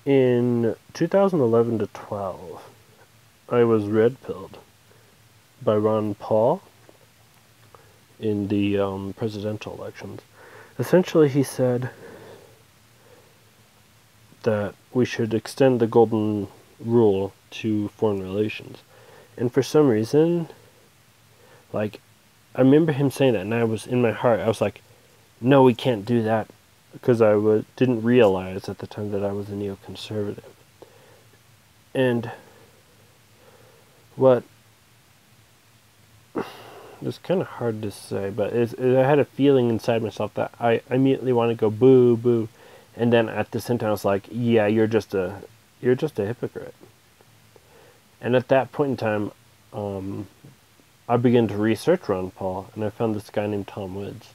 In 2011 to 12, I was red-pilled by Ron Paul in the presidential elections. Essentially, he said that we should extend the golden rule to foreign relations. And for some reason, like, I remember him saying that, and I was, in my heart, I was like, no, we can't do that, because didn't realize at the time that I was a neoconservative. And what, it's kind of hard to say, but I had a feeling inside myself that I immediately want to go boo, boo, and then at the same time I was like, yeah, you're just a hypocrite. And at that point in time, I began to research Ron Paul, and I found this guy named Tom Woods.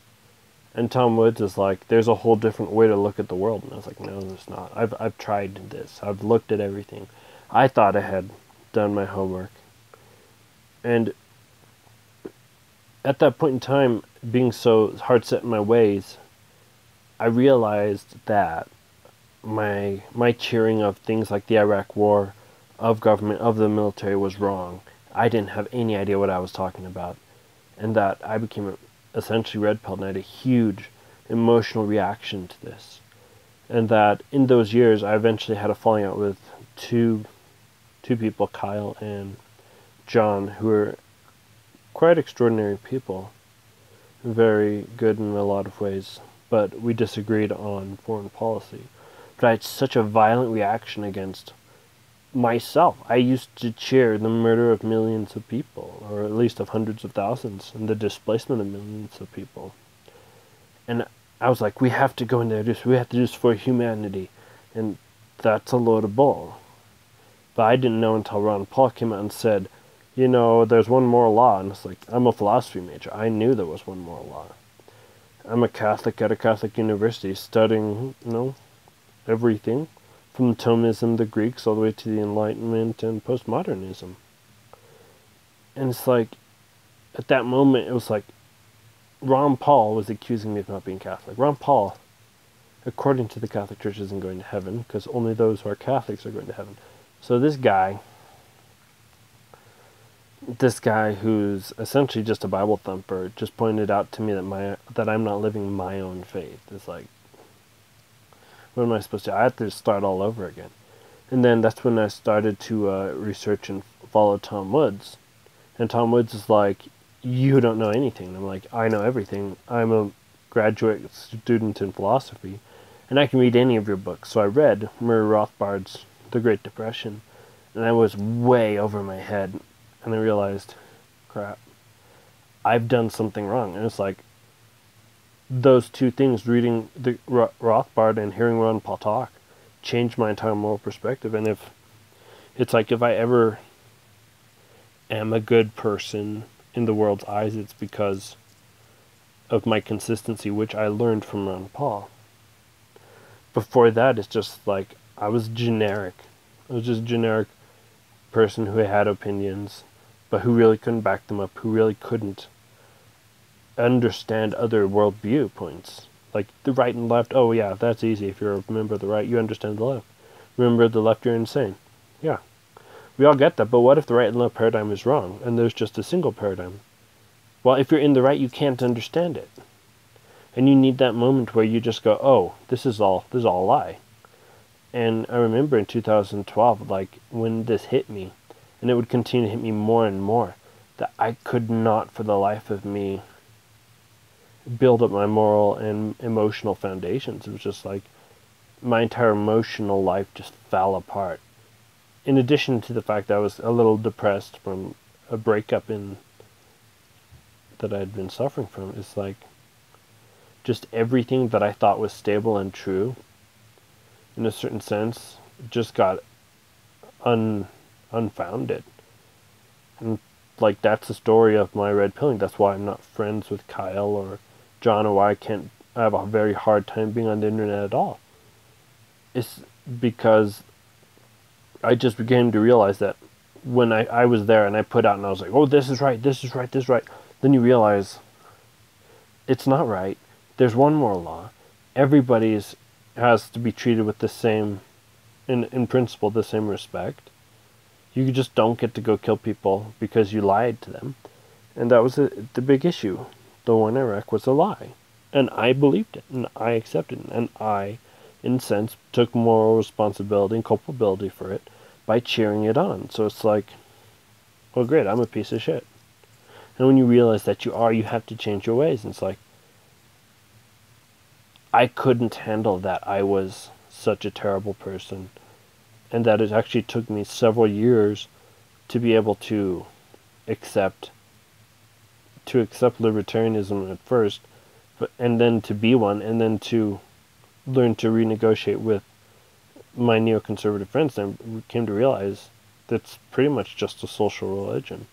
And Tom Woods is like, there's a whole different way to look at the world. And I was like, no, there's not. I've tried this. I've looked at everything. I thought I had done my homework. And at that point in time, being so hard set in my ways, I realized that my cheering of things like the Iraq War, of government, of the military was wrong. I didn't have any idea what I was talking about. And that I became essentially red-pilled, and I had a huge emotional reaction to this. And that in those years, I eventually had a falling out with two people, Kyle and John, who were quite extraordinary people, very good in a lot of ways, but we disagreed on foreign policy. But I had such a violent reaction against myself. I used to cheer the murder of millions of people, or at least of hundreds of thousands, and the displacement of millions of people. And I was like, we have to go in there, we have to do this for humanity. And that's a load of bull. But I didn't know until Ron Paul came out and said, you know, there's one moral law. And it's like, I'm a philosophy major. I knew there was one moral law. I'm a Catholic at a Catholic university studying, everything. From Thomism, the Greeks, all the way to the Enlightenment and postmodernism. And it's like, at that moment, it was like, Ron Paul was accusing me of not being Catholic. Ron Paul, according to the Catholic Church, isn't going to heaven, because only those who are Catholics are going to heaven. So this guy who's essentially just a Bible thumper, just pointed out to me that I'm not living my own faith. It's like, what am I supposed to do? I have to start all over again. And then that's when I started to research and follow Tom Woods. And Tom Woods is like, you don't know anything. And I'm like, I know everything. I'm a graduate student in philosophy, and I can read any of your books. So I read Murray Rothbard's The Great Depression, and I was way over my head. And I realized, crap, I've done something wrong. And it's like, those two things, reading the Rothbard and hearing Ron Paul talk, changed my entire moral perspective. And if I ever am a good person in the world's eyes, it's because of my consistency, which I learned from Ron Paul. Before that, it's just like, I was generic. I was just a generic person who had opinions, but who really couldn't back them up, who really couldn't understand other world viewpoints. Like the right and left, oh yeah, that's easy. If you're a member of the right, you understand the left. Member of the left, you're insane. Yeah. We all get that, but what if the right and left paradigm is wrong, and there's just a single paradigm? Well, if you're in the right, you can't understand it. And you need that moment where you just go, oh, this is all a lie. And I remember in 2012, like, when this hit me, and it would continue to hit me more and more, that I could not for the life of me build up my moral and emotional foundations. It was just like, my entire emotional life just fell apart. In addition to the fact that I was a little depressed from a breakup that I had been suffering from, it's like, just everything that I thought was stable and true, in a certain sense, just got unfounded. And like, that's the story of my red pilling. That's why I'm not friends with Kyle or John, or why I have a very hard time being on the internet at all. It's because I just began to realize that when I was there and I put out and I was like, oh, this is right, this is right, this is right. Then you realize it's not right. There's one moral law. Everybody has to be treated with the same in principle, the same respect. You just don't get to go kill people because you lied to them. And that was the big issue. The war in Iraq was a lie. And I believed it, and I accepted it, and I, in a sense, took moral responsibility and culpability for it by cheering it on. So it's like, well, great, I'm a piece of shit. And when you realize that you have to change your ways. And it's like, I couldn't handle that I was such a terrible person, and that it actually took me several years to be able to accept libertarianism at first, and then to be one, and then to learn to renegotiate with my neoconservative friends. And I came to realize that's pretty much just a social religion.